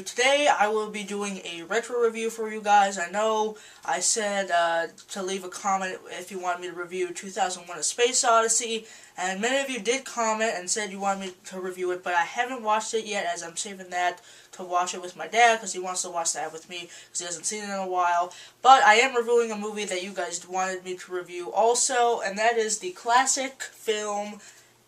Today I will be doing a retro review for you guys. I know I said to leave a comment if you want me to review 2001: A Space Odyssey, and many of you did comment and said you want me to review it, but I haven't watched it yet, as I'm saving that to watch it with my dad, because he wants to watch that with me, because he hasn't seen it in a while. But I am reviewing a movie that you guys wanted me to review also, and that is the classic film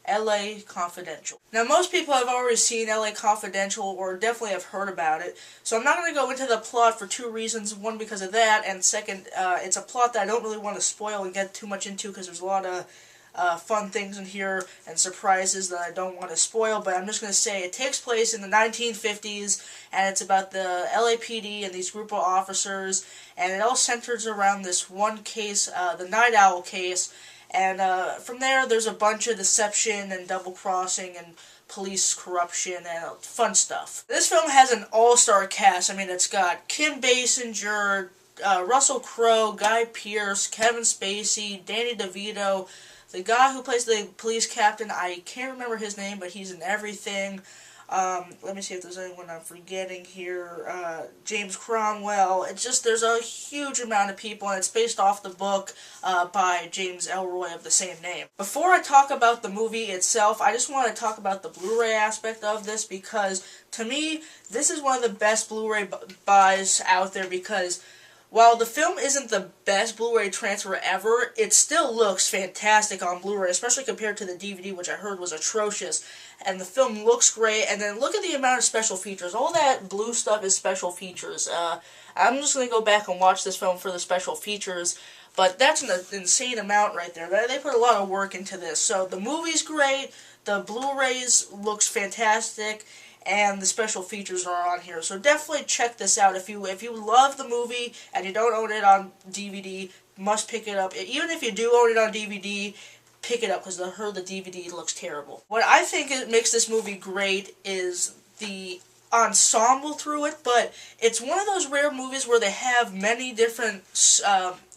L.A. Confidential. Now, most people have already seen L.A. Confidential, or definitely have heard about it, so I'm not going to go into the plot for two reasons. One, because of that, and second, it's a plot that I don't really want to spoil and get too much into, because there's a lot of fun things in here and surprises that I don't want to spoil, but I'm just going to say it takes place in the 1950s, and it's about the LAPD and these group of officers, and it all centers around this one case, the Night Owl case. And from there's a bunch of deception and double-crossing and police corruption and fun stuff. This film has an all-star cast. I mean, it's got Kim Basinger, Russell Crowe, Guy Pearce, Kevin Spacey, Danny DeVito, the guy who plays the police captain, I can't remember his name, but he's in everything. Let me see if there's anyone I'm forgetting here. James Cromwell. It's just, there's a huge amount of people, and it's based off the book by James Elroy of the same name. Before I talk about the movie itself, I just want to talk about the Blu-ray aspect of this, because to me, this is one of the best Blu-ray buys out there, because while the film isn't the best Blu-ray transfer ever, it still looks fantastic on Blu-ray, especially compared to the DVD, which I heard was atrocious. And the film looks great, and then look at the amount of special features. All that blue stuff is special features. I'm just going to go back and watch this film for the special features, but that's an insane amount right there. They put a lot of work into this. So the movie's great, the Blu-rays looks fantastic, and the special features are on here. So definitely check this out. If you love the movie and you don't own it on DVD, must pick it up. Even if you do own it on DVD, pick it up, because I heard the DVD looks terrible. What I think makes this movie great is the ensemble through it, but it's one of those rare movies where they have many different,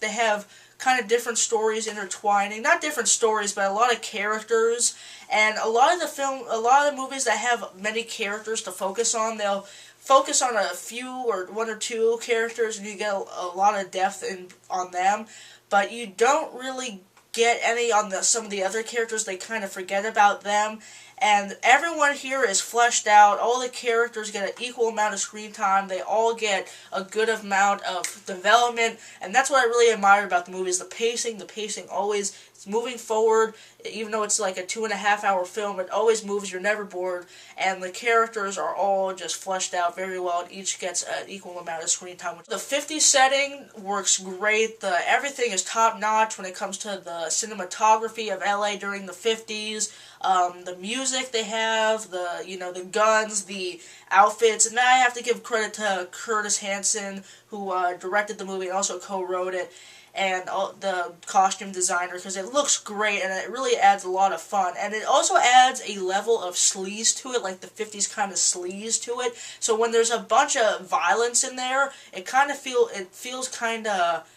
they have kind of different stories intertwining. Not different stories, but a lot of characters. And a lot of the movies that have many characters to focus on, they'll focus on a few or one or two characters, and you get a lot of depth on them. But you don't really get any on some of the other characters. They kind of forget about them. And everyone here is fleshed out. All the characters get an equal amount of screen time. They all get a good amount of development. And that's what I really admire about the movie, is the pacing. The pacing always is moving forward. Even though it's like a 2.5-hour film, it always moves. You're never bored. And the characters are all just fleshed out very well, and each gets an equal amount of screen time. The 50s setting works great. Everything is top-notch when it comes to the cinematography of LA during the 50s. The music they have, the guns, the outfits, and I have to give credit to Curtis Hanson, who directed the movie and also co-wrote it, and the costume designer, because it looks great and it really adds a lot of fun. And it also adds a level of sleaze to it, like the 50s kind of sleaze to it. So when there's a bunch of violence in there, it feels kind of...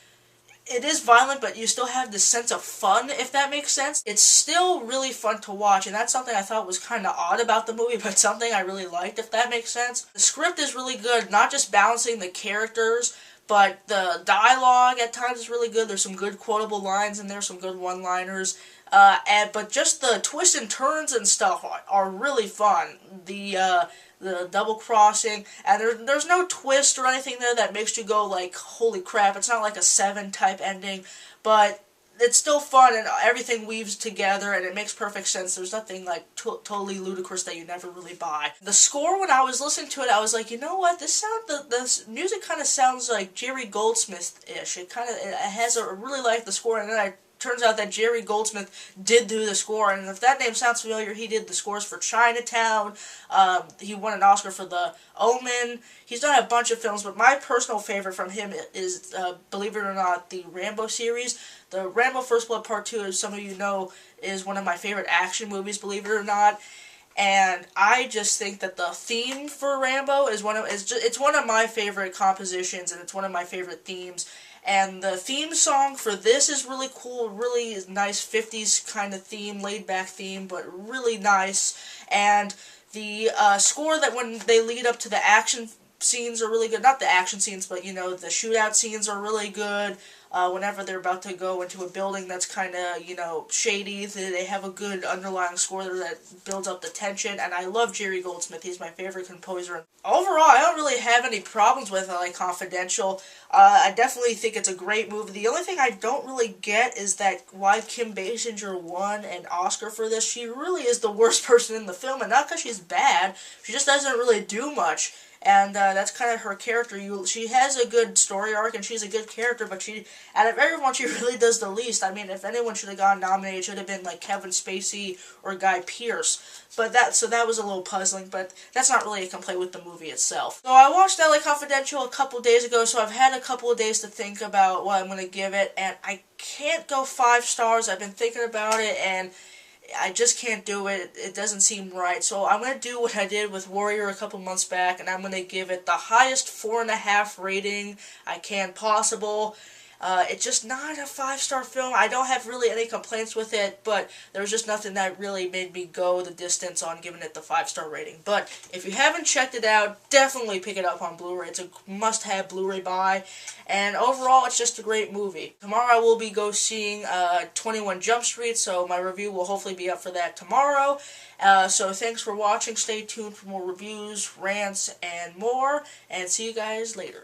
It is violent, but you still have this sense of fun, if that makes sense. It's still really fun to watch, and that's something I thought was kind of odd about the movie, but something I really liked, if that makes sense. The script is really good, not just balancing the characters, but the dialogue at times is really good. There's some good quotable lines in there, some good one-liners. But just the twists and turns and stuff are really fun. The double-crossing, and there's no twist or anything there that makes you go like, holy crap. It's not like a Seven type ending, but it's still fun, and everything weaves together, and it makes perfect sense. There's nothing like totally ludicrous that you never really buy. The score, when I was listening to it, I was like, you know what, this music kind of sounds like Jerry Goldsmith-ish. It has really like the score, and then turns out that Jerry Goldsmith did do the score, and if that name sounds familiar, he did the scores for Chinatown. He won an Oscar for The Omen. He's done a bunch of films, but my personal favorite from him is, believe it or not, the Rambo series. The Rambo First Blood Part 2, as some of you know, is one of my favorite action movies, believe it or not. And I just think that the theme for Rambo is one of my favorite compositions, and it's one of my favorite themes. And the theme song for this is really cool, really nice 50s kind of theme, laid-back theme, but really nice. And the score that when they lead up to the action scenes are really good. Not the action scenes, but, you know, the shootout scenes are really good. Whenever they're about to go into a building that's kind of, you know, shady, they have a good underlying score there that builds up the tension, and I love Jerry Goldsmith. He's my favorite composer. Overall, I don't really have any problems with LA Confidential. I definitely think it's a great movie. The only thing I don't really get is that why Kim Basinger won an Oscar for this. She really is the worst person in the film, and not because she's bad, she just doesn't really do much. And that's kind of her character. She has a good story arc, and she's a good character, but out of everyone, she really does the least. I mean, if anyone should have gotten nominated, it should have been like Kevin Spacey or Guy Pearce. But that was a little puzzling, but that's not really a complaint with the movie itself. So I watched LA Confidential a couple days ago, so I've had a couple of days to think about what I'm going to give it, and I can't go 5 stars. I've been thinking about it, and I just can't do it. It doesn't seem right. So I'm going to do what I did with Warrior a couple months back, and I'm going to give it the highest 4.5 rating I can possible. It's just not a 5-star film. I don't have really any complaints with it, but there was just nothing that really made me go the distance on giving it the 5-star rating. But if you haven't checked it out, definitely pick it up on Blu-ray. It's a must-have Blu-ray buy, and overall, it's just a great movie. Tomorrow I will be seeing 21 Jump Street, so my review will hopefully be up for that tomorrow. So thanks for watching. Stay tuned for more reviews, rants, and more, and see you guys later.